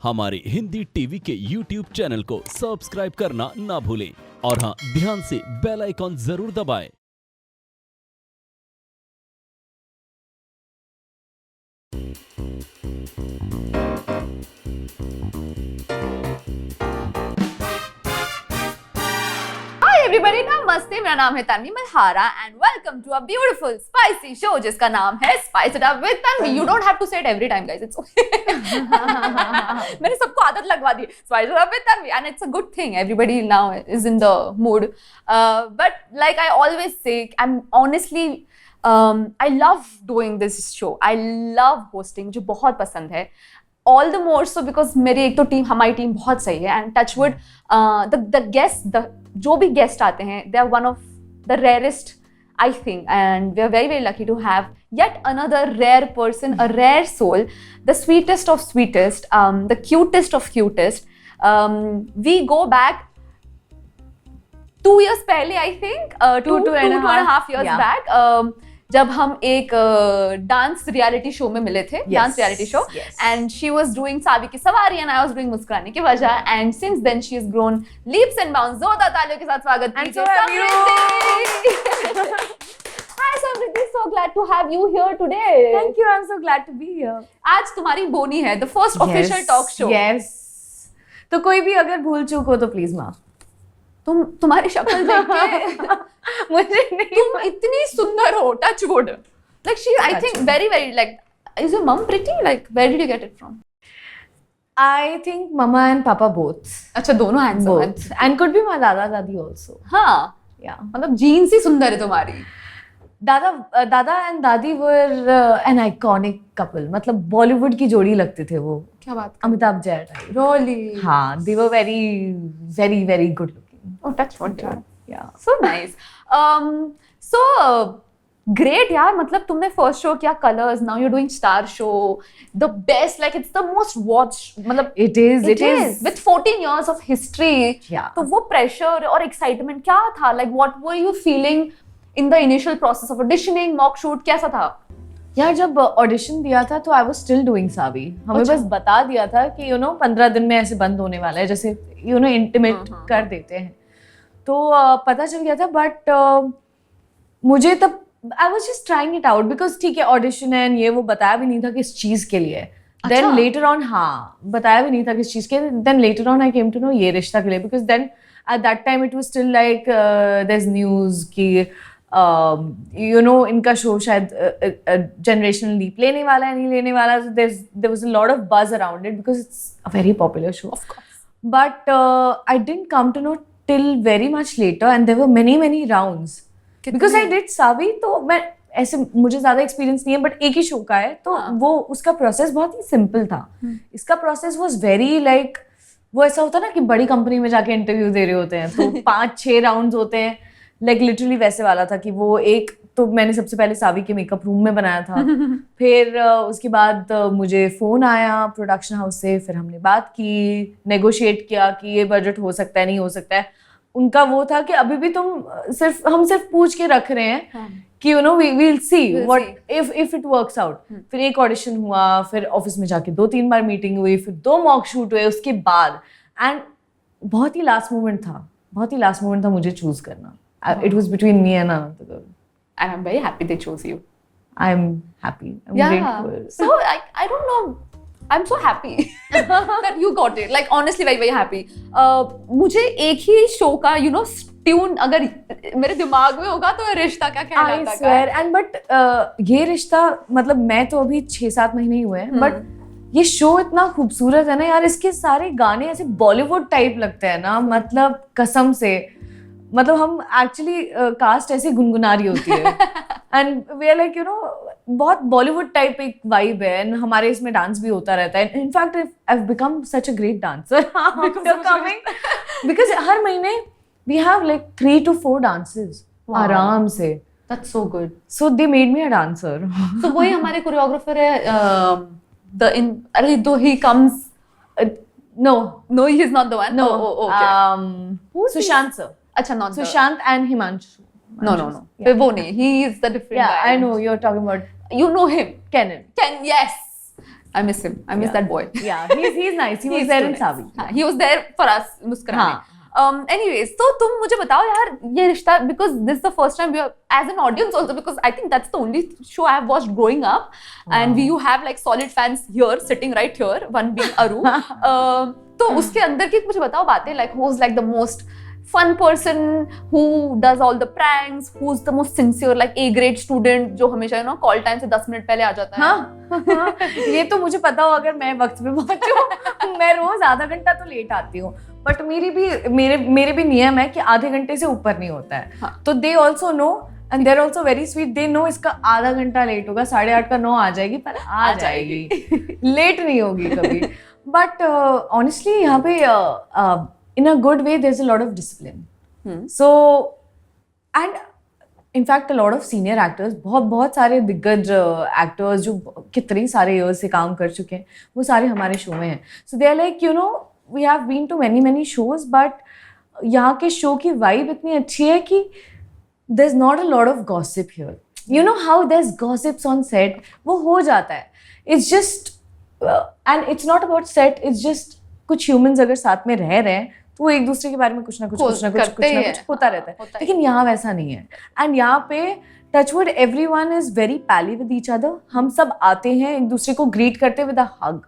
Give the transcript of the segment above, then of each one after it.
हमारे हिंदी टीवी के YouTube channel को सब्सक्राइब करना ना भूलें और हाँ, ध्यान से बेल आइकॉन जरूर दबाएं। एवरीबॉडी नमस्ते, मेरा नाम है Tanvi Malhara and welcome to a beautiful spicy show जिसका नाम है spice it up with Tanvi. You don't have to say it every time guys, it's okay. मैंने सबको आदत लगवा दी spice it up with Tanvi and it's a good thing. Everybody now is in the mood, but like I always say, I am honestly I love doing this show. I love hosting, मुझे बहुत पसंद है. All the more so because मेरी एक तो team, हमारी team बहुत सही है and touch wood, the guests, जो भी guest आते हैं, they are one of the rarest, I think, and we are very very lucky to have yet another rare person, a rare soul, the sweetest of sweetest, the cutest of cutest. We go back 2 years पहले, I think, two and a half years back, जब हम एक dance reality show में मिले थे, dance reality show, and she was doing Saavi की सवारी and I was doing मुस्कुराने की वजह, and since then she is grown leaps and bounds. जोरदार तालियों के साथ स्वागत कीजिए समृद्धि। Hi Samriddhi, so glad to have you here today. Thank you, I'm so glad to be here. आज तुम्हारी बोनी है, the first official talk show. Yes. तो कोई भी अगर भूल चूक हो तो प्लीज माफ। तुम्हारी शक्ल देख के मुझे नहीं, तुम इतनी सुंदर हो, touch wood. Like she, I think very very like, is your mom pretty? Like where did you get it from? I think mama and papa both. अच्छा, दोनों handsome हैं। Both. And could be my dada dadi also. हाँ, Yeah. मतलब jeans ही सुंदर है तुम्हारी। दादा and दादी were an iconic couple. मतलब बॉलीवुड की जोड़ी लगते थे वो। क्या बात? अमिताभ जैन। Really? हाँ, they were very very very good looking. Oh, touch wood यार। Yeah. So nice. So great यार, मतलब तुमने फर्स्ट शो किया colours, now you're doing star show, the best, like it's the most watched, मतलब It is. with 14 years of history. Yeah. तो वो pressure और excitement क्या था? Like what were you feeling in the initial process of auditioning, mock shoot, कैसा था? यार जब ऑडिशन दिया था तो आई वाज स्टिल डूइंग सावी। हमें बस बता दिया था कि 15 दिन में ऐसे बंद होने वाला है, जैसे इंटिमेट कर देते हैं, तो पता चल गया था। बट मुझे तब I was just trying it out because ठीक है ऑडिशन है, ये वो बताया भी नहीं था किस चीज के लिए। देन लेटर ऑन, हाँ, बताया भी नहीं था किस चीज के। Then later on I came to know Yeh Rishta के लिए, because then at that time it was still like there is news कि इनका शो शायद जनरेशनल लीप लेने वाला है, नहीं लेने वाला। So there was a lot of buzz around it because it's a very popular show. Of course. But I didn't come to know till very much later, and there were many rounds. Because I did Savi, तो मैं ऐसे, मुझे ज़्यादा experience नहीं है, but एक ही show का है, तो वो उसका प्रोसेस बहुत ही सिंपल था। इसका प्रोसेस वॉज वेरी लाइक, वो ऐसा होता ना कि बड़ी कंपनी में जाके इंटरव्यू दे रहे होते हैं तो 5-6 राउंड्स होते हैं, लाइक लिटरली वैसे वाला था कि वो एक तो मैंने सबसे पहले सावी के मेकअप रूम में बनाया था। फिर उसके बाद मुझे फ़ोन आया प्रोडक्शन हाउस से, फिर हमने बात की, नेगोशिएट किया कि ये बजट हो सकता है, नहीं हो सकता है। उनका वो था कि अभी भी हम सिर्फ पूछ के रख रहे हैं कि we will see what if it works out. फिर एक ऑडिशन हुआ, फिर ऑफिस में जाके 2-3 बार मीटिंग हुई, फिर 2 मॉक शूट हुए उसके बाद, एंड बहुत ही लास्ट मोमेंट था मुझे चूज करना। It was between me and another girl. And I'm very happy they chose you. I'm happy. I'm grateful. So I don't know. I'm so happy that you got it. Like honestly, very very happy. मुझे एक ही show का tune अगर मेरे दिमाग में होगा तो रिश्ता क्या कहलाता है? I swear. And but ये रिश्ता, मतलब मैं तो अभी 6-7 महीने ही हुए हैं, बट ये शो इतना खूबसूरत है ना यार, इसके सारे गाने ऐसे बॉलीवुड टाइप लगते हैं ना, मतलब कसम से, मतलब हम एक्चुअली कास्ट ऐसे गुनगुना रही होती है एंड वी आर लाइक बहुत बॉलीवुड टाइप एक वाइब है, एंड हमारे इसमें डांस भी होता रहता है। In fact I have become such a great dancer because हर महीने we have like 3 to 4 dances आराम से। That's so good. So they made me a dancer. So वही हमारे कोरियोग्राफर है, though he comes, no he is not the one. No. Okay. Sushant sir. अच्छा, not Sushant and Himanshu. No. फिर वो नहीं, he is the different guy. I know you're talking about You know him. Kenan. Yes. I miss him. I miss that boy. Yeah, he's nice. He was there in Savi. हाँ, he was there for us मुस्कुराने. Anyways, तो तुम मुझे बताओ यार ये रिश्ता, because this is the first time we are as an audience also, because I think that's the only show I have watched growing up, and you have like solid fans here sitting right here, one being Aru. तो उसके अंदर की मुझे बताओ बातें, like who's like the most fun person, who does all the pranks, who's the most sincere, like A grade student जो हमेशा call time से 10 मिनट पहले आ जाता है. हाँ, ये तो मुझे पता हो अगर मैं वक्त पे पहुंचूं. मैं रोज आधा घंटा तो लेट आती हूँ, बट मेरे भी नियम है कि आधे घंटे से ऊपर नहीं होता है. हाँ. तो they also know and they're also very sweet. They know इसका आधा घंटा लेट होगा, 8:30 का 9 आ जाएगी, पर आ जाएगी. लेट नहीं होगी कभी. बट ऑनेस्टली यहाँ पे in a good way there's a lot of discipline. So and in fact a lot of senior actors, बहुत सारे दिग्गज actors जो कितने सारे years से काम कर चुके हैं, वो सारे हमारे शो में हैं. So they are like, you know, we have been to many shows, but यहाँ के शो की vibe इतनी अच्छी है कि there's not a lot of gossip here. You know how there's gossips on set, वो हो जाता है. It's just and it's not about set, it's just कुछ humans अगर साथ में रह रहे हैं तो वो एक दूसरे के बारे में कुछ ना कुछ होता रहता है. लेकिन यहाँ वैसा नहीं है. एंड यहाँ पे touchwood everyone is very pally with each other. हम सब आते हैं एक दूसरे को ग्रीट करते with a hug,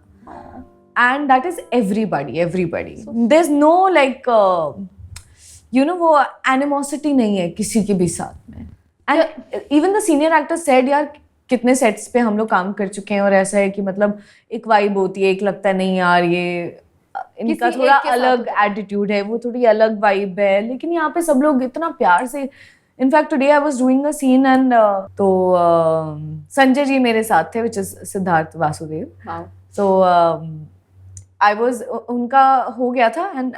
and that is everybody. There is no like you know वो एनिमोसिटी नहीं है किसी के भी साथ में. And even the senior actors said यार कितने सेट्स पे हम लोग काम कर चुके हैं और ऐसा है कि मतलब एक वाइब होती है, एक लगता है नहीं यार ये इनका थोड़ा अलग एटीट्यूड है, वो थोड़ी अलग वाइब है. लेकिन यहाँ पे सब लोग इतना प्यार से. In fact today I was doing a scene and तो संजय जी मेरे साथ थे, which is Siddharth Vasudev. So I was, उनका हो गया था and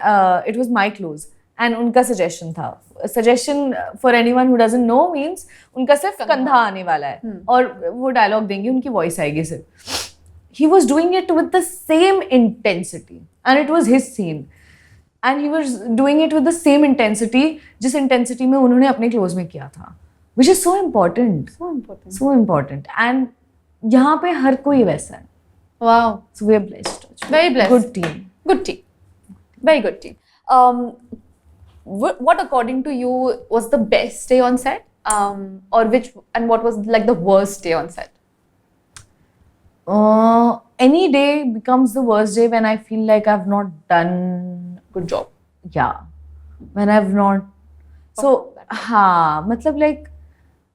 it was my close and उनका सजेशन था. Suggestion for anyone who doesn't know means उनका सिर्फ कंधा आने वाला है और वो डायलॉग देंगे, उनकी वॉइस आएगी सिर्फ. He was doing it with the same intensity and it was his scene and he was doing it with the same intensity जिस intensity में उन्होंने अपने close में किया था, which is so important and यहाँ पे हर कोई वैसा है. Wow. So we are blessed. Very blessed. Good team. Very good team. What according to you was the best day on set, or what was like the worst day on set? Any day becomes the worst day when I feel like I've not done good job. Yeah, when I've not. So मतलब like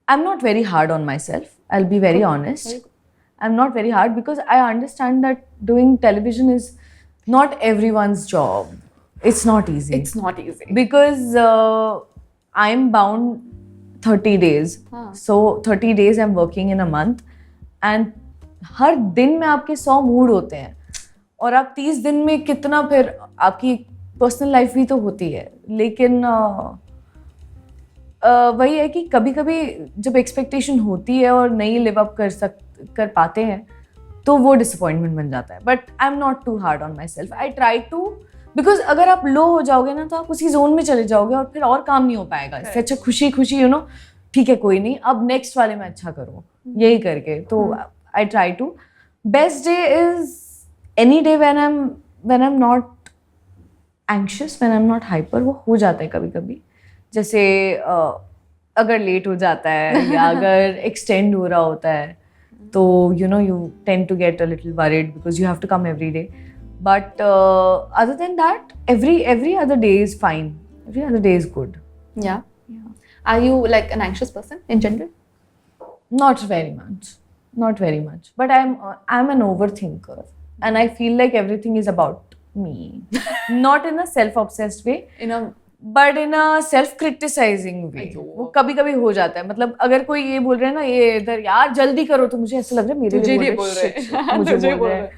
I'm not very hard on myself. I'll be very honest. I'm not very hard because I understand that doing television is not everyone's job. It's not easy. Because I'm bound 30 days. So 30 days I'm working in a month and हर दिन में आपके 100 mood होते हैं और आप 30 दिन में कितना, फिर आपकी पर्सनल लाइफ भी तो होती है. लेकिन वही है कि कभी कभी जब एक्सपेक्टेशन होती है और नहीं लिव अप कर पाते हैं तो वो डिसअपॉइंटमेंट बन जाता है. But I am not too hard on myself. I try to, because अगर आप लो हो जाओगे ना तो आप उसी जोन में चले जाओगे और फिर और काम नहीं हो पाएगा. इससे अच्छा खुशी यू नो ठीक है कोई नहीं, अब नेक्स्ट वाले में अच्छा करो, यही करके. तो I try to. Best day is any day when I'm not anxious, when I'm not hyper. वो हो जाता है कभी कभी, जैसे अगर लेट हो जाता है या अगर extend हो रहा होता है तो you know you tend to get a little worried because you have to come every day. But other than that, every other day is fine. Every other day is good. Yeah. Are you like an anxious person in general? Not very much, but I'm an overthinker and I feel like everything is about me. Not in a self-obsessed way, but in a self-criticizing way. वो कभी हो जाता है. मतलब अगर कोई ये बोल रहे हैं ना ये इधर यार जल्दी करो, तो मुझे ऐसा लग रहा है मेरे लिए बोल रहे हैं, मुझे बोल रहे हैं,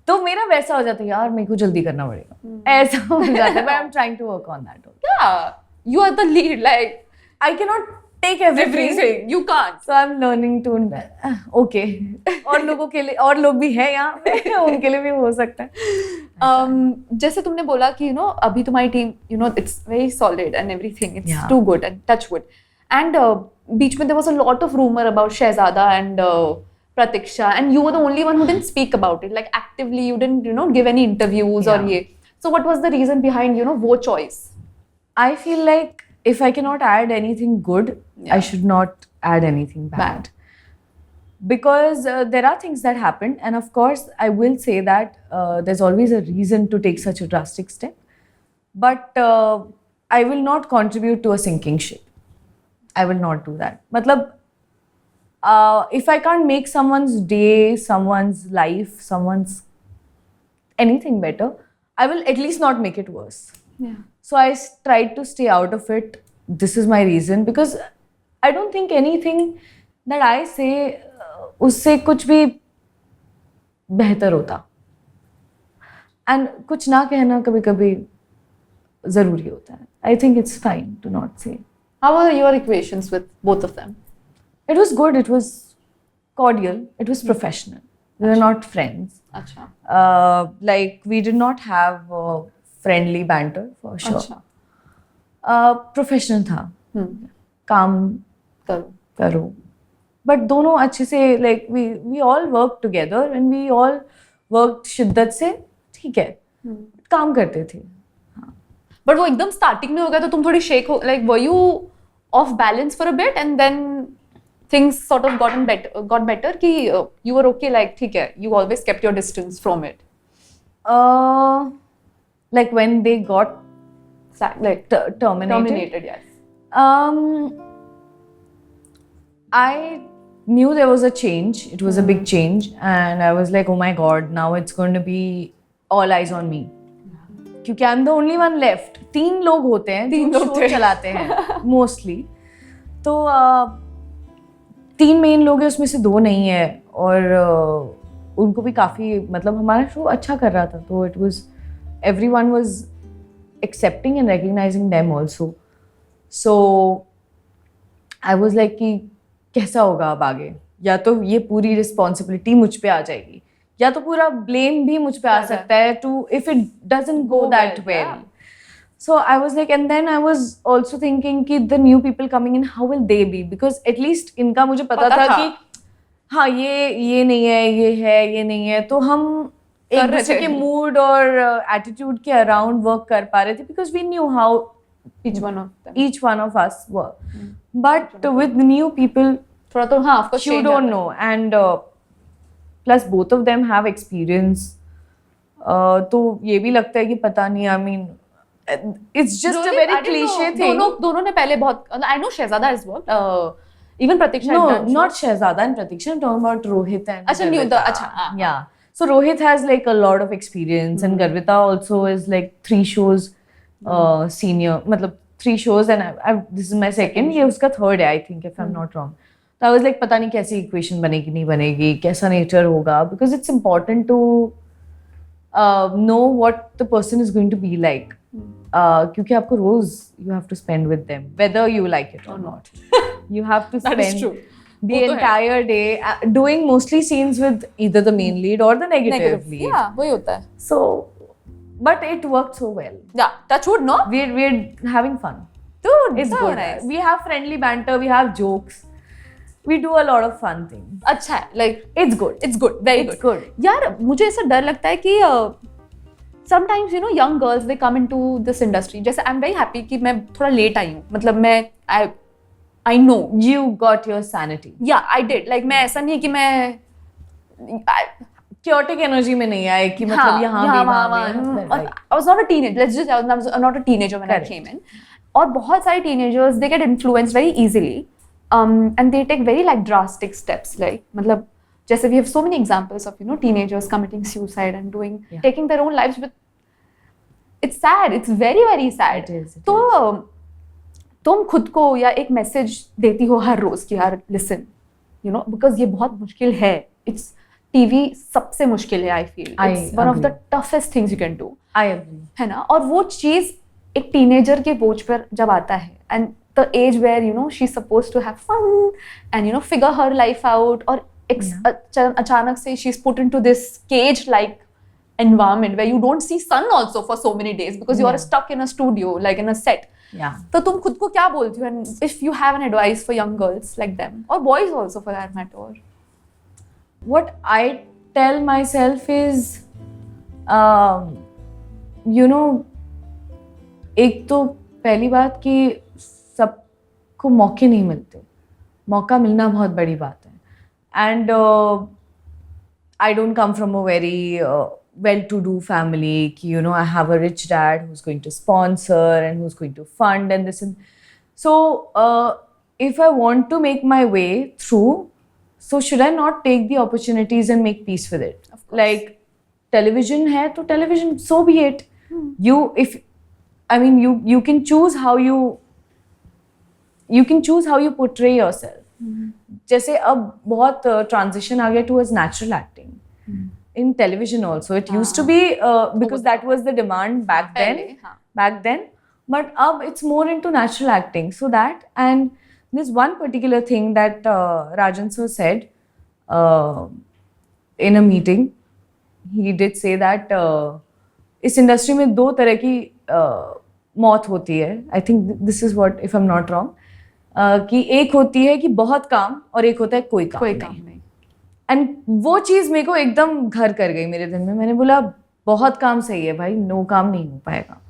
तो मेरा वैसा हो जाता है यार मेरे को जल्दी करना पड़ेगा. ऐसा हो जाता है. But I'm trying to work on that. Yeah, you are the lead. Like I cannot take everything. You can't. So I'm learning to okay. और लोगों के लिए और लोग भी हैं यहाँ पे, उनके लिए भी हो सकता है. जैसे तुमने बोला कि अभी तुम्हारी team it's very solid and everything, it's too good and touch wood. And बीच में there was a lot of rumor about Shehzada and Pratiksha, and you were the only one who didn't speak about it, like actively. You didn't, give any interviews or Yeah. ye. So what was the reason behind, wo choice? I feel like if I cannot add anything good, I should not add anything bad. Because there are things that happened, and of course, I will say that there's always a reason to take such a drastic step. But I will not contribute to a sinking ship. I will not do that. Matlab, if I can't make someone's day, someone's life, someone's anything better, I will at least not make it worse. Yeah. So I tried to stay out of it. This is my reason, because I don't think anything that I say उससे कुछ भी बेहतर होता. And कुछ ना कहना कभी कभी ज़रूरी होता है. I think it's fine to not say. How were your equations with both of them? It was good. It was cordial. It was professional. We were not friends. Acha. Like we did not have friendly banter for sure. Acha. Professional था. काम करो. करो. But दोनों अच्छे से like we all worked together and we all worked शिद्दत से. ठीक है. काम करते थे. But वो एकदम starting में हो गया तो तुम थोड़ी shake हो, like were you off balance for a bit and then things sort of got better कि you were okay, like ठीक है, you always kept your distance from it. Like when they got Like terminated. yes. I knew there was a change. It was a big change, and I was like, oh my god, now it's going to be all eyes on me. क्योंकि I'm the only one left. 3 लोग होते हैं, 3 लोग show थे. चलाते हैं mostly. तो 3 main लोग हैं, उसमें से 2 नहीं है, और उनको भी काफ़ी, मतलब हमारा शो अच्छा कर रहा था, तो it was, everyone was accepting and recognizing them also. So I was like कि कैसा होगा अब आगे, या तो ये पूरी रिस्पॉन्सिबिलिटी मुझ पे आ जाएगी, या तो पूरा ब्लेम भी मुझ पे आ सकता है too if it doesn't go that well. So I was like, and then I was also thinking कि the new people coming in, how will they be? Because at least इनका मुझे पता था कि हाँ ये नहीं है, ये है, ये नहीं है, तो हम एक दूसरे के मूड और एटीट्यूड के अराउंड वर्क कर पा रहे थे, because we knew how each one of us were. But with new people, थोड़ा तो हाँ, of course you don't know, and plus both of them have experience. तो ये भी लगता है कि पता नहीं, I mean, it's just a very cliche thing. दोनों ने पहले बहुत, I know Shehzada has worked, even Pratiksha No, had done not Shehzada and Pratiksha. I'm talking about Rohit and अच्छा, new Garvita. अच्छा. Yeah. So Rohit has like a lot of experience, and Garvita also is like 3 shows senior. मतलब 3 shows, and this is my second. ये उसका third है, I think, if I'm not wrong. So I was like, पता नहीं कैसी equation बनेगी नहीं बनेगी, कैसा nature होगा, because it's important to know what the person is going to be like. क्योंकि आपको रोज you have to spend with them, whether you like it or not. You have to That is spend true. the entire day doing mostly scenes with either the main lead or the negative lead. Yeah, वही होता है. So, but it worked so well. Yeah, touch wood, no? We're having fun. Dude, It's so good. nice. We have friendly banter. We have jokes. We do a lot of fun things. अच्छा है, like It's good. it's good, very It's good. good. यार मुझे ऐसा डर लगता है कि sometimes young girls they come into this industry. जैसे I'm very happy कि मैं थोड़ा late आई हूँ. मतलब मैं I know. You got your sanity. Yeah, I did. Like मैं ऐसा नहीं है कि मैं Chaotic energy में नहीं आए कि मतलब यहाँ भी वहाँ भी. I was not a teenager. Let's just say I was not a teenager when Correct. I came in. और बहुत सारे teenagers they get influenced very easily, and they take very like drastic steps. Like मतलब जैसे we have so many examples of teenagers committing suicide and taking their own lives. With it's sad. It's very very sad. It is. तो तुम खुद को या एक message देती हो हर रोज कि यार लिसन बिकॉज ये बहुत मुश्किल है. इट्स टीवी सबसे मुश्किल है. I feel it's one of the toughest things you can do. I agree. है ना. और वो चीज एक टीनेजर के बोझ पर जब आता है and the age where she suppose to have fun and figure her life out, और अचानक से she is put into this cage like environment where you don't see sun also for so many days because you are stuck in a studio, like in a set. Yeah. तो तुम खुद को क्या बोलती हो? And if you have an advice for young girls like them or boys also for that matter? what I tell myself is, you know, एक तो पहली बात कि सबको मौके नहीं मिलते, मौका मिलना बहुत बड़ी बात है. And I don't come from a very well-to-do family. You know, I have a rich dad who's going to sponsor and who's going to fund and this and so. If I want to make my way through, so should I not take the opportunities and make peace with it? Of course. Like television hai to television, so be it. You can choose how you portray yourself. जैसे अब बहुत transition आ गया towards natural acting. In television also, it used to be because that was the demand back then. But अब it's more into natural acting. So that, and there's one particular thing that Rajan sir said in a meeting. He did say that इस industry में दो तरह की मौत होती है. I think this is what, if I'm not wrong, कि एक होती है कि बहुत काम और एक होता है कोई काम नहीं. एंड वो चीज़ मेरे को एकदम घर कर गई मेरे दिल में. मैंने बोला बहुत काम सही है भाई, नो काम नहीं हो पाएगा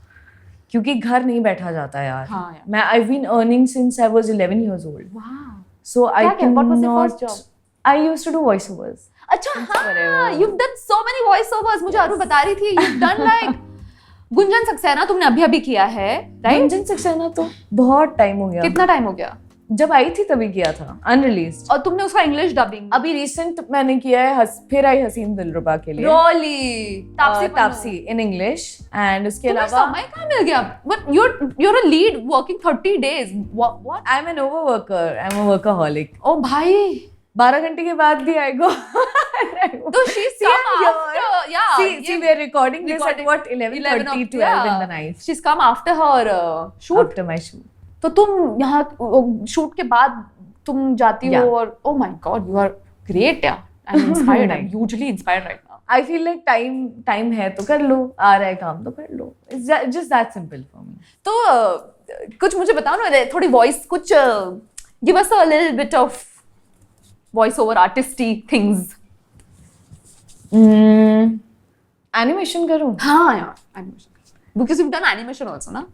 क्योंकि घर नहीं बैठा जाता यार. मैं I've been earning since I was 11 years old. Wow. So I cannot. What was your first job? I used to do voiceovers. अच्छा हाँ, you've done so many voiceovers. मुझे अरु बता रही थी you've done like Gunjan Saxena तुमने अभी किया है, right? गुंजन सक्सेना तो बहुत टाइम हो गया. कितना टाइम हो गया? जब आई थी तभी किया था, अनरिलीज्ड. और तुमने उसका इंग्लिश डबिंग अभी रिसेंट मैंने किया है फिर आई हसीन दिलरुबा के लिए. रोली तापसी इन इंग्लिश. एंड उसके अलावा समय कहाँ मिल गया? But you're a lead working 30 days. What? I'm an overworker. I'm a workaholic. ओ भाई 12 घंटे के बाद भी I go. तो she's come after, yeah. See, we are recording this at what 11:30, 12 in the night. She's come after her shoot. After my shoot. तो तुम यहाँ shoot के बाद तुम जाती हो और oh my God, you are great, yeah. I'm inspired. I'm hugely inspired right now. I feel like time है तो कर लो, आ रहा है काम तो कर लो. It's just that simple for me. तो कुछ मुझे बताओ ना, थोड़ी voice कुछ give us a little bit of voice over artisty things. Animation करूँ? हाँ यार, animation. Because you've done animation also, ना?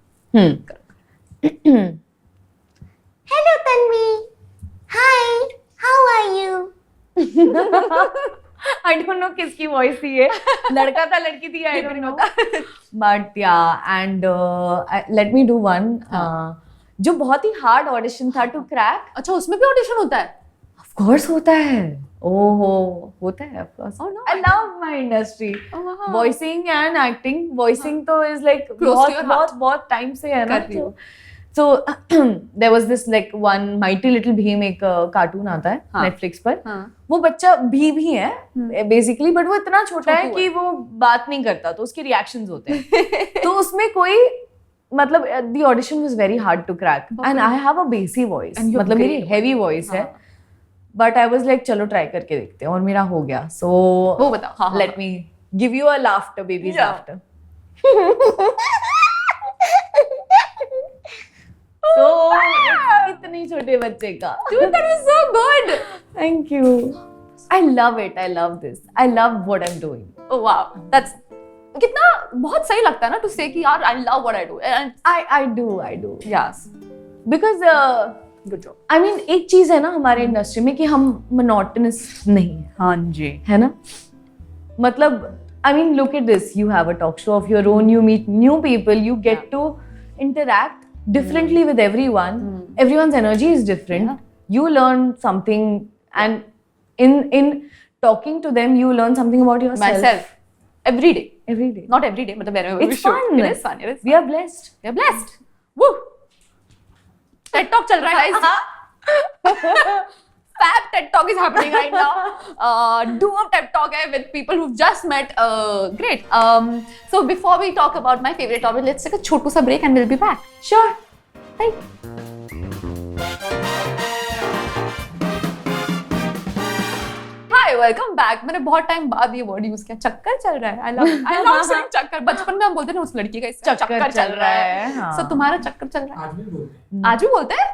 Hello Tanvi. Hi. How are you? I don't know किसकी voice थी ये. लड़का था लड़की थी, I don't know. But yeah, and let me do one. जो बहुत ही hard audition था to crack. अच्छा, उसमें भी audition होता है? Of course होता है. ओहो, होता है of course. Oh no. I love my industry. Oh wow. Voicing and acting. Voicing तो is like Close to your heart. बहुत time से है ना. कर रही हो. So there was this like one Mighty Little Bheem एक cartoon आता है Netflix पर. वो बच्चा भी है basically, but वो इतना छोटा है कि वो बात नहीं करता, तो उसके reactions होते हैं. तो उसमें कोई मतलब the audition was very hard to crack and I have a bassy voice. मतलब मेरी heavy voice है. But I was like चलो try करके देखते हैं और मेरा हो गया. So वो बताओ. Let me give you a laughter, baby's laughter. So इतनी छोटे बच्चे का. Dude, that was so good. Thank you. I love it. I love this. I love what I'm doing. Oh wow, that's कितना बहुत सही लगता है ना to say कि यार I love what I do. And I do. yes. Because Good job. I mean एक चीज है ना हमारे इंडस्ट्री में कि हम monotonous नहीं. हाँ जी. है ना? मतलब I mean look at this. You have a talk show of your own. You meet new people. You get to interact differently with everyone. Everyone's energy is different. You learn something, and in talking to them, you learn something about yourself. Myself. Every day. Every day. Not every day, but whenever we It's shoot. fun. It is fun. It is fun. We are blessed. We are blessed. Woo! TED Talk चल रहा है guys. Fab TED Talk is happening right now. Do a TED Talk with people who've just met. Great. So before we talk about my favorite topic, let's take a छोटू सा break and we'll be back. Sure. Right. Hi, welcome back. मैंने बहुत time बाद ये word use किया. चक्कर चल रहा है. I love saying चक्कर. बचपन में हम बोलते थे उस लड़की का इसका चक्कर चल रहा है. So तुम्हारा चक्कर चल रहा है. आज भी बोलते हैं.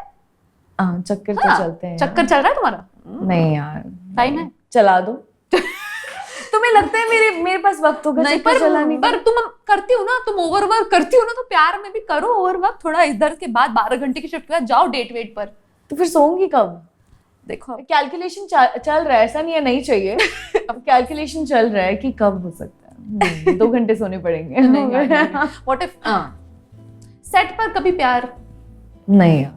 चक्कर तो चलते हैं. चक्कर चल रहा है तुम्हारा? नहीं यार. टाइम है. चला दो. तुम्हें लगता है मेरे पास वक्त होगा नहीं, चक्कर चलाने का? पर तुम करती हो ना, तुम ओवरवर्क करती हो ना, तो प्यार में भी करो ओवरवर्क थोड़ा। इधर के बाद 12 घंटे की शिफ्ट के बाद जाओ डेट वेट पर। तो फिर सोऊंगी कब? देखो कैलकुलेशन चल रहा है, ऐसा नहीं है नहीं चाहिए। अब कैलकुलेशन चल रहा है कि कब हो सकता है। 2 घंटे सोने पड़ेंगे। व्हाट इफ सेट पर कभी प्यार नहीं यार,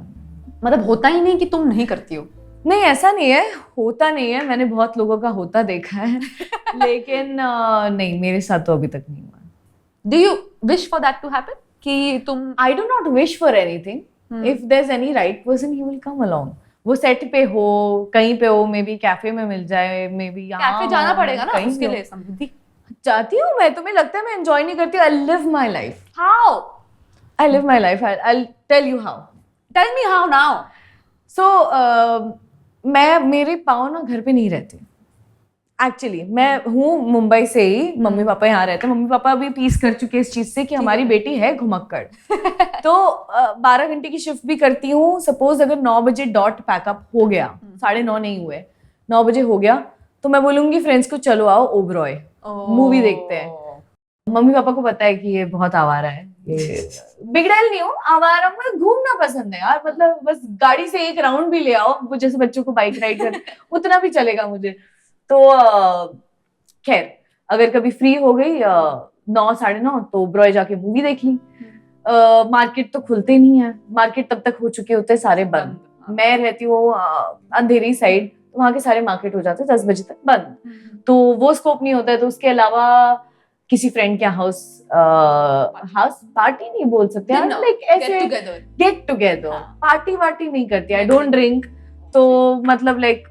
मतलब होता ही नहीं कि तुम नहीं करती हो? नहीं ऐसा नहीं है, होता नहीं है, मैंने बहुत लोगों का होता देखा है। लेकिन नहीं, मेरे साथ तो अभी तक नहीं हुआ। Do you wish for that to happen कि तुम? I do not wish for anything. If there is any right person he will come along. वो सेट पे हो, कहीं पे हो, मे बी कैफे में मिल जाए, मे बी कैफे जाना पड़ेगा ना उसके लिए। समृद्धि चाहती हूँ मैं, तुम्हें लगता है मैं एंजॉय नहीं करती? I live my life. How? I live my life. I tell you how. Tell me how now. So मेरे पाँव ना घर पे नहीं रहते। एक्चुअली मैं हूँ मुंबई से ही, मम्मी पापा यहाँ रहते हैं। मम्मी पापा अभी पीस कर चुके इस चीज से कि हमारी बेटी है घुमक्कड़। तो 12 घंटे की शिफ्ट भी करती हूँ। सपोज अगर 9 बजे डॉट पैकअप हो गया, 9:30 नहीं हुए, 9 बजे हो गया, तो मैं बोलूंगी फ्रेंड्स को चलो आओ ओबरॉय मूवी देखते हैं। मम्मी पापा को पता है कि ये बहुत आवारा है, ये बिगड़ैल नहीं हूँ, आवारा, मुझे घूमना पसंद है यार। मतलब बस गाड़ी से एक राउंड भी ले आओ, वो जैसे बच्चों को बाइक राइड कर उतना भी चलेगा मुझे। तो खैर अगर कभी फ्री हो गई 9 9:30 तो ब्रॉय जाके मूवी देख ली। मार्केट तो खुलते नहीं है, मार्केट तब तक हो चुके होते हैं सारे बंद। मैं रहती हूँ अंधेरी साइड, तो वहां के सारे मार्केट हो जाते हैं 10 बजे तक बंद। तो वो स्कोप नहीं होता है। तो उसके अलावा किसी फ्रेंड के हाउस पार्टी नहीं बोल सकते यार, लाइक ऐसे गेट टुगेदर पार्टी वार्टी नहीं करती। आई डोंट ड्रिंक, तो मतलब लाइक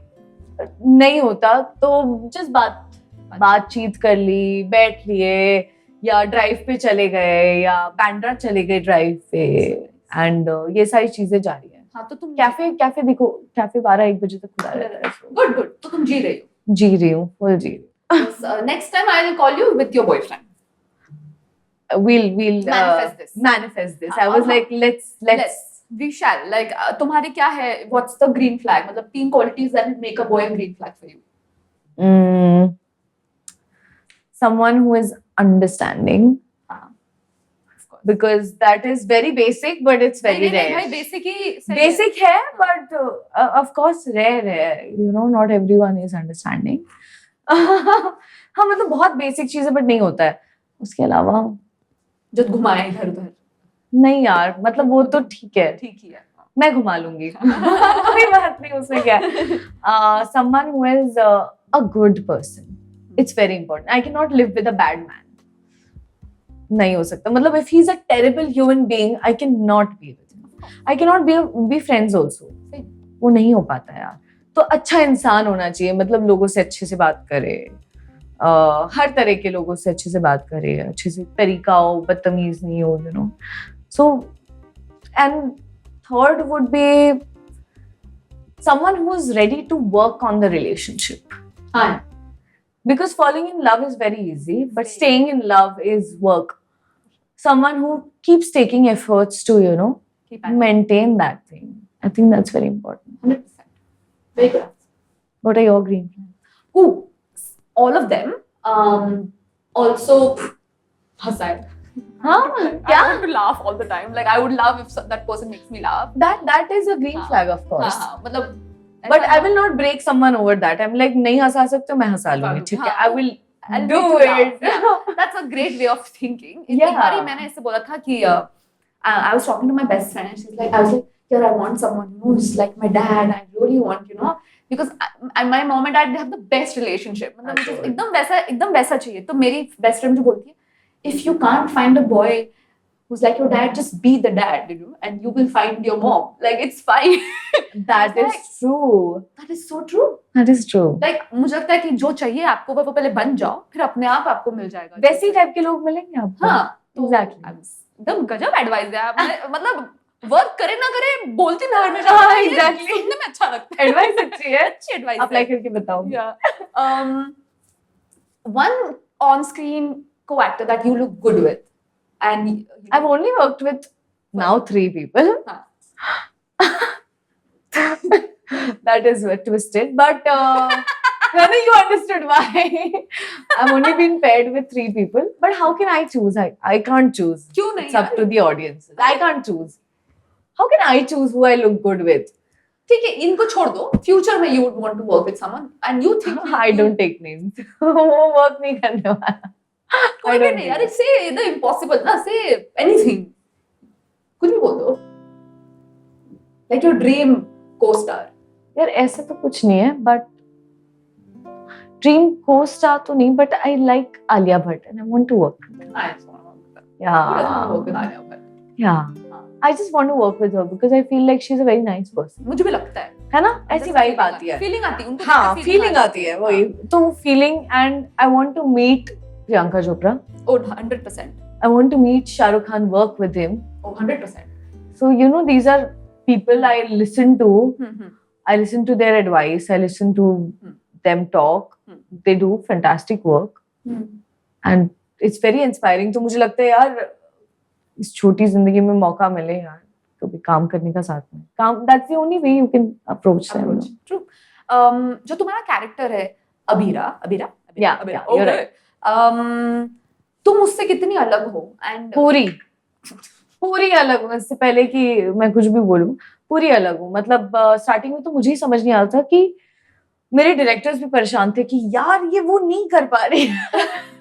नहीं होता। तो जस्ट बातचीत कर ली, बैठ लिए, या ड्राइव पे चले गए, या बैंड्रा चले गए ड्राइव पे, एंड ये सारी चीजें जारी है। हाँ, तो तुम कैफे देखो, कैफे 12-1 बजे तक खुला रहता है। गुड। तो तुम जी रही हो? जी रही हूँ, फुल जी रही हूँ। Next time I will call you with your boyfriend. We'll Manifest this. I was like, let's. We shall. Like तुम्हारे क्या है? What's the green flag? मतलब 3 qualities that make a boy a green flag for you. Someone who is understanding. Because that is very basic, but it's very rare. भाई basic ही सही है. Basic है, but of course rare है. You know, not everyone is understanding. हाँ, मतलब बहुत basic चीज है, बट नहीं होता है। उसके अलावा जो घुमाए इधर उधर नहीं यार, मतलब वो तो ठीक है, ठीक ही है, मैं घुमा लूंगी। कोई बात नहीं, उसमें क्या है। Someone who is a good person. It's very important. I cannot live with a bad man. नहीं हो सकता। मतलब if he's a terrible human being, I cannot be with him. I cannot be friends also. वो नहीं हो पाता यार। तो अच्छा इंसान होना चाहिए, मतलब लोगों से अच्छे से बात करे, हर तरह के लोगों से अच्छे से बात करे, अच्छे से तरीका हो, बदतमीज नहीं हो, you know. So, and third would be someone who is ready to work on the relationship. हाँ. Because falling in love is very easy, but staying in love is work. Someone who keeps taking efforts to, you know, maintain that thing. I think that's very important. 100%. Very good. What are your green flags? All of them. Also, hussain. Huh? I want to laugh all the time. Like I would love if that person makes me laugh. That is a green flag, of course. मतलब. But I will not break someone over that. I'm like, नहीं हंसा सकते हो, मैं हंसा लूंगी, ठीक है? I will do it. That's a great way of thinking. एक बार ही मैंने ऐसे बोला था कि I was talking to my best friend and she's like, I was like, yeah, I want someone who's like my dad. I really want, you know, because my mom and dad, they have the best relationship. मतलब मुझे एकदम वैसा चाहिए। तो मेरी best friend जो बोलती है, if you can't find a boy who's like your dad, just be the dad, you know, and you will find your mom. Like it's fine. That is true. That is so true. That is true. Like मुझे लगता है कि जो चाहिए आपको वो पहले बन जाओ, फिर अपने आप आपको मिल जाएगा। वैसी टाइप के लोग मिलेंगे आपको। हाँ, exactly. एकदम गजब एडवाइस है आपने। मतलब वर्क करे ना करे, बोलती ना हमेशा। Exactly. सुनने में अच्छा लगता है। एडवाइस अच्छी है, अच्छी एडवाइस। अप्लाई करके बताओ। Yeah. One on-screen co-actor that you look good with, and I've only worked with now 3 people. That is twisted, but No, no, you understood why. I've only been paired with 3 people, but how can I choose? I can't choose. क्यों नहीं It's up यार? to the audience. I can't choose. How can I choose who I look good with? ठीक है, इनको छोड़ दो. Future में you would want to work with someone and you think I don't take names. वो work नहीं करने वाला. कोई भी नहीं यार. Say the impossible ना. Say anything. कुछ भी बोल दो. Like your dream co-star. यार ऐसा तो कुछ नहीं है, but dream co-star तो नहीं, but I like Alia Bhatt and I want to work with her. I just want to work with her. Who doesn't want to work with Yeah. Alia Bhatt? Yeah. I just want to work with her because I feel like she's a very nice person. मुझे भी लगता है. है ना? ऐसी vibe आती है. Feeling आती है उनको. हाँ, फीलिंग आती है वही. तो feeling and I want to meet Priyanka Chopra. Oh, 100%. I want to meet Shah Rukh Khan, work with him. Oh, 100%. So you know these are people I listen to. Hmm. I listen to their advice. I listen to them talk. They do fantastic work. And it's very inspiring. तो मुझे लगता है यार इस छोटी जिंदगी में मौका मिले यार कभी काम करने का साथ में. काम that's the only way you can approach them. Approach. True. जो तुम्हारा कैरेक्टर है Abira. Yeah, Abira. you're Okay. तुम उससे कितनी अलग हो and पूरी अलग हूँ. इससे पहले कि मैं कुछ भी बोलूं पूरी अलग हूँ. मतलब स्टार्टिंग में तो मुझे ही समझ नहीं आता था कि मेरे डायरेक्टर्स भी परेशान थे कि यार ये वो नहीं कर पा रहे.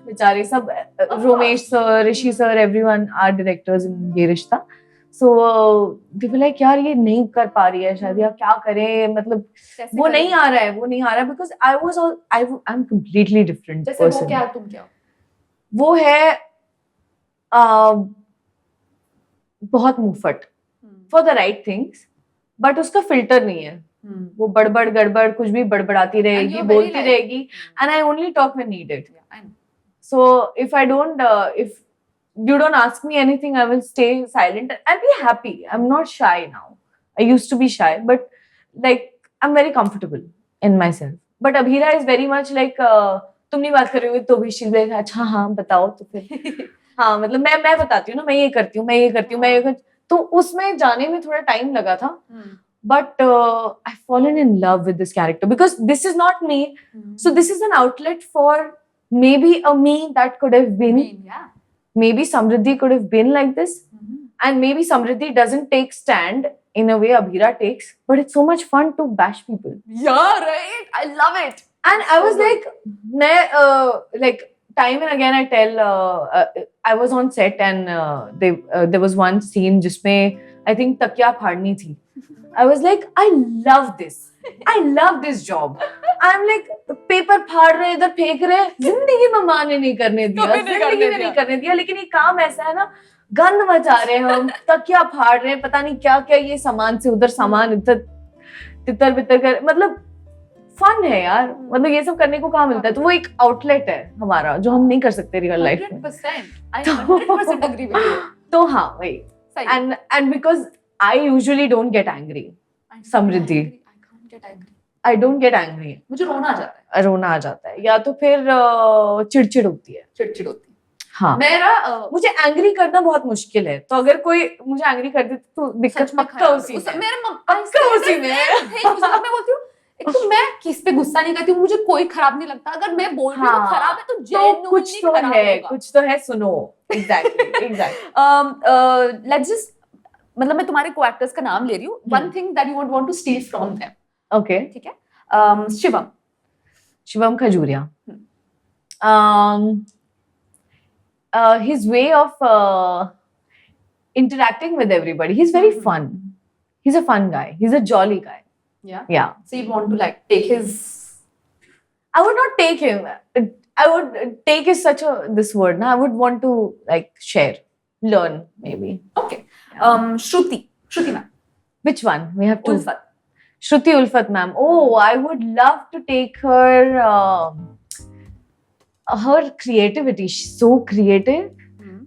बेचारे सब Romesh sir, Rishi sir, everyone are directors in Yeh Rishta. So they were like यार ये नहीं कर पा रही है शायद, या क्या करें, मतलब वो नहीं आ रहा है because I am completely different जैसे वो पर्सन. क्या तुम क्या हो? वो है बहुत मुंहफट for the right things, but उसका फिल्टर नहीं है. वो बड़बड़ गड़बड़ कुछ भी बड़बड़ाती रहेगी, you're very बोलती like- रहेगी. And I only talk when needed. Yeah, I know. So if I don't, if you don't ask me anything, I will stay silent. I'll be happy. I'm not shy now. I used to be shy, but like I'm very comfortable in myself. But Abhira is very much like तुम नहीं बात कर रही हो तो भी she'll be like अच्छा हाँ बताओ तो फिर हाँ मतलब मैं बताती हूँ ना, मैं ये करती हूँ. तो उसमें जाने में थोड़ा टाइम लगा था. But I've fallen in love with this character because this is not me. So this is an outlet for maybe a me that could have been. Yeah. Maybe Samriddhi could have been like this. And maybe Samriddhi doesn't take stand in a way Abhira takes. But it's so much fun to bash people. Yeah, right. I love it. And I was like, like time and again I tell, I was on set and there was one scene जिसमें I think तकिया फाड़नी थी. I was like, I love this job. I'm like, paper फाड़ रहे इधर फेंक रहे, जिंदगी में माँ ने नहीं करने दिया. लेकिन ये काम ऐसा है ना, गंद मचा रहे हम, तकिया फाड़ रहे, पता नहीं क्या क्या, ये सामान से उधर सामान इधर तितर बितर कर, मतलब फन है यार. मतलब ये सब करने को कहाँ मिलता है. तो वो एक आउटलेट है हमारा जो हम नहीं कर सकते रियल लाइफ में. 100%. I 100% agree with you. तो हाँ वही. सही. And because I usually don't get angry. Samriddhi. I can't get angry. I don't get angry. मुझे रोना आ जाता है. रोना आ जाता है या तो फिर चिड़चिड़ होती है. चिड़चिड़ होती है. हाँ. मेरा मुझे एंग्री करना बहुत मुश्किल है. तो अगर कोई मुझे एंग्री कर दे तो दिक्कत पक्का उसी में. पक्का उसी में. मैं बोलती हूँ एक तो मैं किस पे गुस्सा नहीं करती हूँ, मुझे कोई खराब नहीं लगता. अगर मैं बोल रही हूँ खराब है तो तो genuinely कुछ तो खराब है, होगा. कुछ तो है. सुनो. Exactly. Let's just मतलब मैं तुम्हारे को एक्टर्स का नाम ले रही हूँ. One thing that you would want to steal from them. Okay. ठीक है. Shivam Khajuria. His way of interacting with everybody, he's very fun. He's a fun guy. He's a jolly guy. Yeah. Yeah. So you want to like take his. I would not take him. I would take is such a this word. Na? I would want to like share, learn maybe. Okay. Shruti ma'am. Which one? We have two. Ulfat. Shruti Ulfat ma'am. Oh, I would love to take her. Her creativity. She's so creative.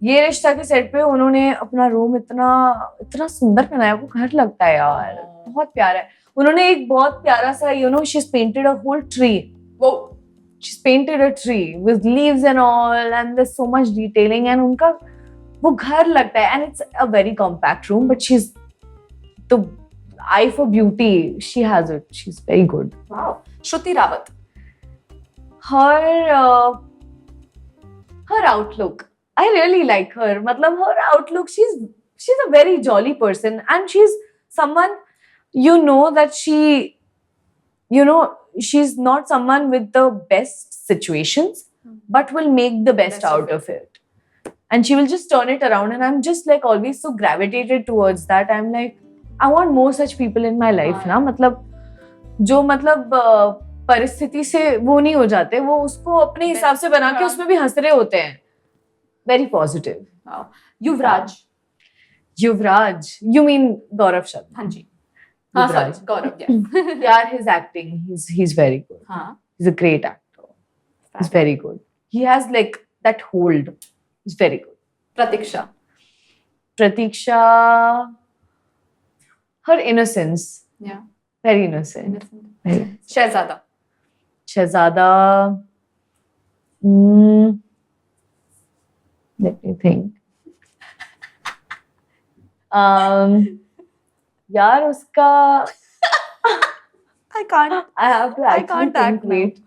ये रिश्ता के set पे उन्होंने अपना room इतना सुंदर बनाया. वो घर लगता है यार. बहुत प्यारा है. उन्होंने एक बहुत प्यारा सा she's painted a whole tree. Whoa. She's painted a tree with leaves and all, and there's so much detailing, and उनका वो घर लगता है, and it's a very compact room, but she's the eye for beauty. She has it. She's very good. Wow. Shruti Rawat. her outlook. I really like her. Matlab, her outlook, she's a very jolly person, and she's someone, you know, that she's not someone with the best situations, but will make the best out of it. And she will just turn it around, and I'm just like always so gravitated towards that. I'm like, I want more such people in my life ना. मतलब जो परिस्थिति से वो नहीं हो जाते, वो उसको अपने हिसाब से बना के उसमें भी हंस रहे होते हैं. Very positive. Wow. Yuvraj. Yuvraj, you mean Gaurav Sharma? हाँ जी. हाँ, sorry, Yuvraj. Gaurav. Yeah. Yeah, his acting, he's very good. हाँ. He's a great actor. He's very good. He has like that hold. He's very good. Pratiksha. Pratiksha, her innocence, Yeah. very innocent. Very. Shehzada. Shehzada, let me think. यार उसका I can't. I have to actually can't think. act now. Wait.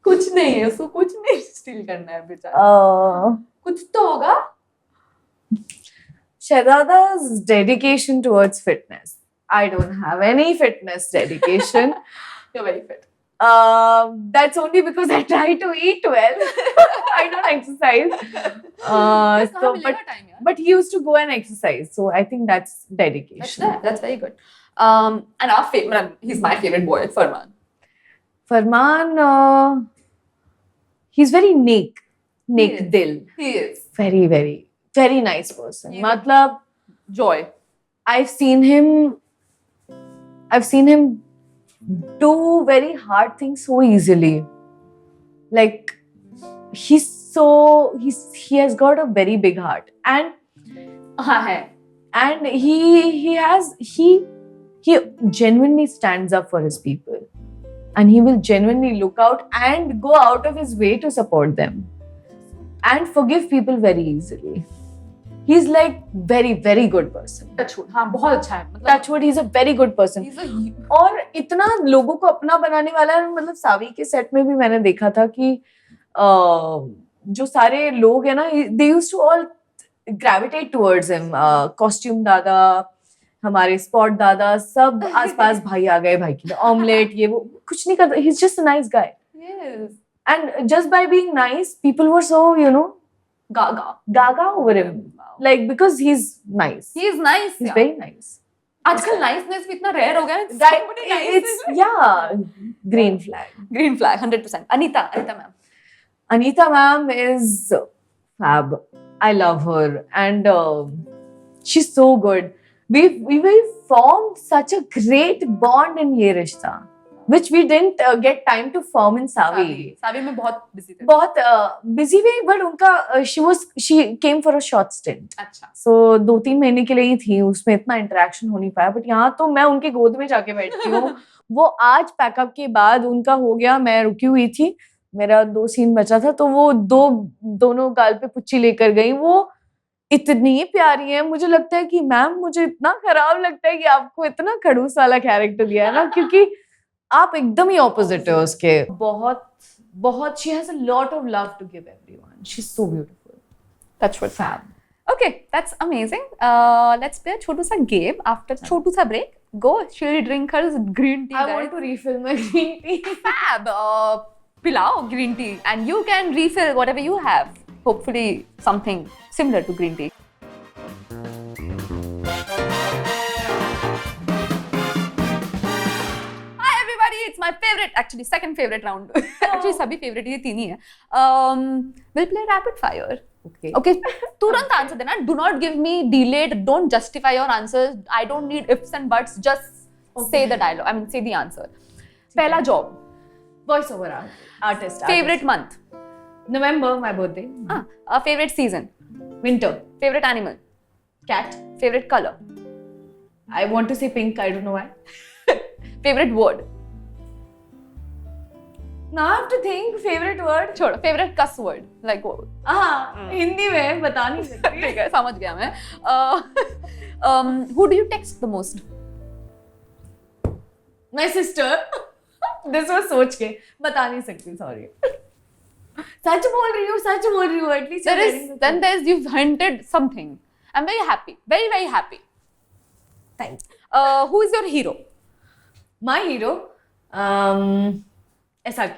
कुछ नहीं है, उसको कुछ नहीं steel करना है बेचारा. कुछ तो होगा. Shehzada's dedication towards fitness. I don't have any fitness dedication. You're very fit. That's only because I try to eat well. I don't exercise. कहाँ मिलेगा time यार? But he used to go and exercise, so I think that's dedication. That's very good. And our favorite, he's my favorite boy, Farman. Farman, he's very Nek is. Dil. He is. Very, very, very nice person. He is. Matlab, Joy. I've seen him do very hard things so easily. Like, he has got a very big heart, and हाँ है. and he genuinely stands up for his people, and he will genuinely look out and go out of his way to support them and forgive people very easily. He's like very, very good person. Touchwood. हाँ बहुत अच्छा है. मतलब Touchwood, he's a very good person. he's a और इतना लोगों को अपना बनाने वाला है. मतलब सावी के सेट में भी मैंने देखा था कि जो सारे लोग हैं ना, they used to all gravitate towards him. Costume दादा, हमारे स्पॉट दादा, सब आसपास भाई आ गए, भाई के लिए ऑमलेट, ये वो कुछ नहीं करता. He's just a nice guy. yes. And just by being nice, people were so, gaga over him. Wow. Like, because he's nice. He is nice. He's yeah. very nice. आजकल niceness भी इतना rare हो गया है. That, Somebody nice it's, is like- yeah, green flag. Green flag, 100%. Anita ma'am. Anita ma'am is fab. I love her, and she's so good. We formed such a great bond in Ye Rishta, which we didn't get time to form in Savi. सावी में बहुत busy थे. बहुत busy way, but उनका she came for a short stint. अच्छा. So 2-3 महीने के लिए ही थी, उसमें इतना इंटरेक्शन हो नहीं पाया. बट यहाँ तो मैं उनके गोद में जाके बैठती हूँ. वो आज पैकअप के बाद उनका हो गया, मैं रुकी हुई थी, मेरा 2 सीन बचा था, तो वो दोनों गाल पे पुच्ची लेकर गई. वो इतनी प्यारी है. मुझे लगता है कि मैम, मुझे इतना खराब लगता है कि आपको इतना खड़ूस वाला कैरेक्टर दिया है ना, क्योंकि आप एकदम ही ऑपोजिट हो उसके. बहुत she has a lot of love to give everyone. She's so beautiful. That's what fab. Okay, that's amazing. Let's play a छोटू सा game. After छोटू सा break, go. She'll drink her green tea. I guys. want to refill my green tea. Fab. Pilao green tea, and you can refill whatever you have. Hopefully, something similar to green tea. Hi everybody, it's my favorite, actually second favorite round. Actually, सभी favorite ये 3 ही है. We'll play rapid fire. Okay. Okay, तुरंत answer देना. Do not give me delayed. Don't justify your answers. I don't need ifs and buts. Just say the dialogue. I mean, say the answer. पहला job. Voice over artist. Favorite month. November, my birthday. Favorite season. Winter. Favorite animal. Cat. Favorite color. I want to say pink. I don't know why. Favorite word. Now I have to think. Favorite word. छोड़ो. Favorite cuss word. Like what? Hindi में बता नहीं सकती. ठीक है, समझ गया मैं. Who do you text the most? My sister. This was सोच के बता नहीं सकती, सॉरी। सच बोल रही हूँ at least. There's you've hinted something. I'm very happy, very happy. Thanks. Who is your hero? My hero SRK।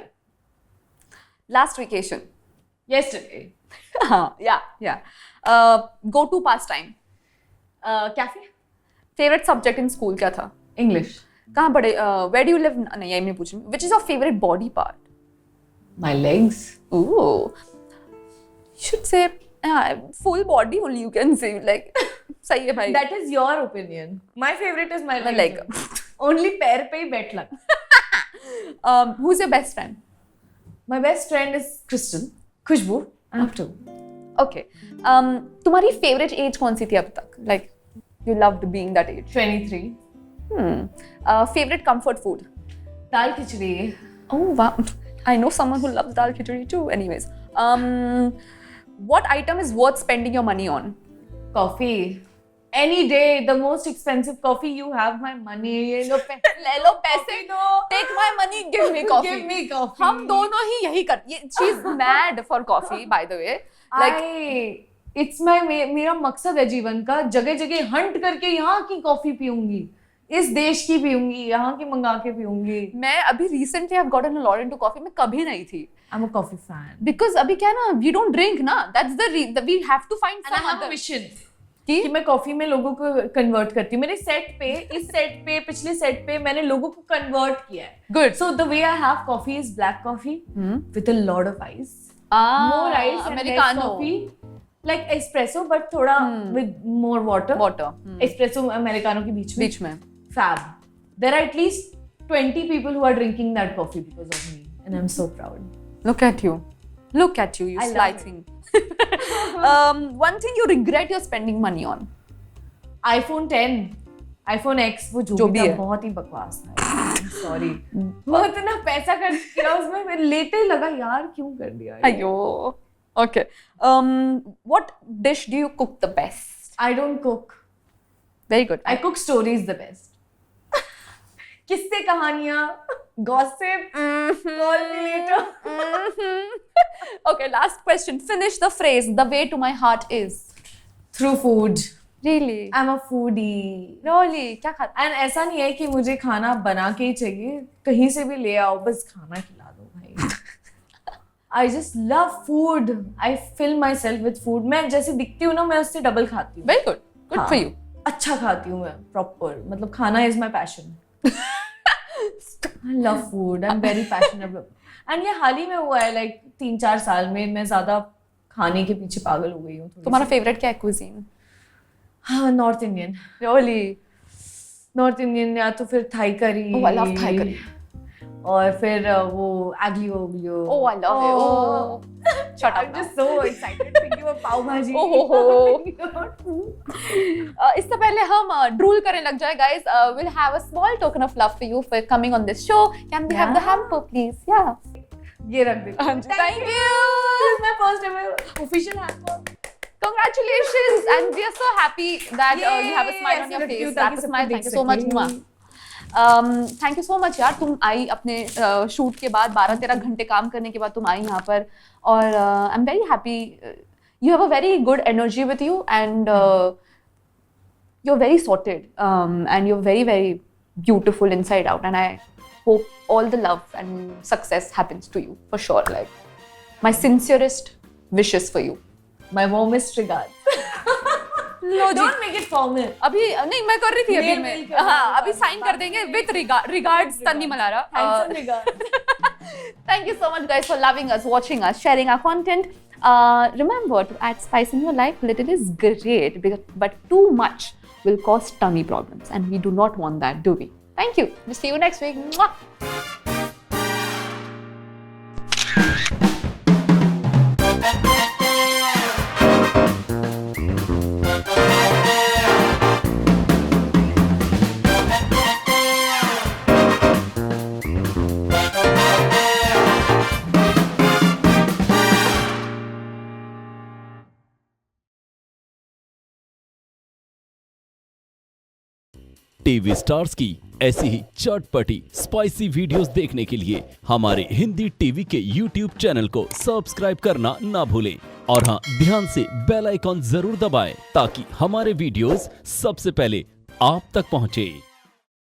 Last vacation. yesterday Yeah. Go to pastime. Cafe. Favorite subject in school क्या था? English. कहाँ पढ़े? Where do you live? नहीं, ये मैं पूछ रही हूँ. Which is your favorite body part? my legs। Ooh. You should say full body only. You can say like सही है भाई. that is your opinion, my favorite is my My leg। only पैर पे ही बैठ लग। Who's your best friend? my best friend is Crystal, Khushboo and Abdu। Okay. तुम्हारी favorite age कौन सी थी अब तक? Like you loved being that age. 23। Favorite comfort food? Dal khichdi. Oh wow. I know someone who loves dal khichdi too. Anyways, what item is worth spending your money on? coffee any day, the most expensive coffee, you have my money, ये लो ले लो पैसे दो. Take my money, give me coffee. give me coffee। हम दोनों ही यही कर. She's mad for coffee, by the way. Like it's my मेरा मकसद है जीवन का, जगह जगह हंट करके यहाँ की कॉफी पीऊंगी, इस देश की पीऊंगी, यहाँ की मंगा के पीऊंगी। मैं अभी recently I've gotten a lot into coffee. मैं कभी नहीं थी. I'm a coffee fan। Because अभी क्या ना, we don't drink ना. That's the we have to find And I some have a other. mission कि कि मैं कॉफी में लोगों को कन्वर्ट करती हूँ। मेरे सेट पे, इस सेट पे, पिछले सेट पे मैंने लोगों को कन्वर्ट किया है। Good. So the way I have coffee is black coffee with a lot of ice, more ice and less Americano. coffee, like espresso but थोड़ा with more water। Water. espresso americano के बीच में। बीच में. Fab। There are at least 20 people who are drinking that coffee because of me, and I'm so proud। Look at you. Look at you, you I sly love it. thing. One thing you regret you're spending money on. iPhone 10, iPhone X, वो जो जो भी भी है। था बहुत ही बकवास था। Sorry। वो इतना पैसा खर्च किया उसमें, मैं लेते ही लगा यार क्यों कर दिया ये? Ayo. Okay. What dish do you cook the best? I don't cook। Very good. I cook stories the best। किस्से कहानियाँ, gossip, call me later। Okay, last question. Finish the phrase. The way to my heart is. Through food। Really? I'm a foodie। Really? क्या खाता? And ऐसा नहीं है कि मुझे खाना बना के ही चाहिए, कहीं से भी ले आओ, बस खाना खिला दो भाई। I just love food। I fill myself with food। मैं जैसे दिखती हूँ ना, मैं उससे डबल खाती हूँ। Very good. Good हाँ, for you. अच्छा खाती हूँ मैं, प्रॉपर, मतलब खाना is my passion. I love food। I'm very passionate। And ये हाल ही में हुआ है, लाइक 3-4 साल में मैं ज्यादा खाने के पीछे पागल हो गई हूँ। तुम्हारा favorite क्या है cuisine? हाँ, north Indian. Really? North Indian या तो फिर Thai curry. Oh, I love Thai curry. और फिर वो एग्लियो ओग्लियो। Oh, I love it. Oh. Shut up. I'm just so excited thinking of पाव भाजी। इससे पहले हम ड्रूल करने लग जाए, guys, we'll have a small token of love for you for coming on this show. Can we have the hamper, please? Yeah. ये रख दे। Thank you. My first ever official hamper। Congratulations, and we are so happy that you have a smile on your Yay, face. ताकि That's a सबको smile. दिख Thank you so much, सके। Muma. Thank you so much यार, तुम आई अपने shoot के बाद 12-13 घंटे काम करने के बाद तुम आई यहाँ पर, और I'm very happy. You have a very good energy with you, and you're very sorted, and you're very beautiful inside out, and I hope all the love and success happens to you for sure. Like my sincerest wishes for you. My warmest regards। Low ji, Don't make it formal। अभी नहीं, मैं कर रही थी अभी Mail में, कर रहा हाँ हूँ। अभी साइन कर देंगे with regards तन्नी Malara. Handsome regards। Thank you so much guys for loving us, watching us, sharing our content. Remember to add spice in your life. Little is great, but too much will cause tummy problems, and we do not want that, do we? Thank you. We'll see you next week. Mwah. TV stars की ऐसी ही चटपटी spicy videos देखने के लिए हमारे Hindi TV के YouTube channel को subscribe करना ना भूलें और हाँ, ध्यान से बेल आइकॉन जरूर दबाएं ताकि हमारे वीडियोस सबसे पहले आप तक पहुंचे।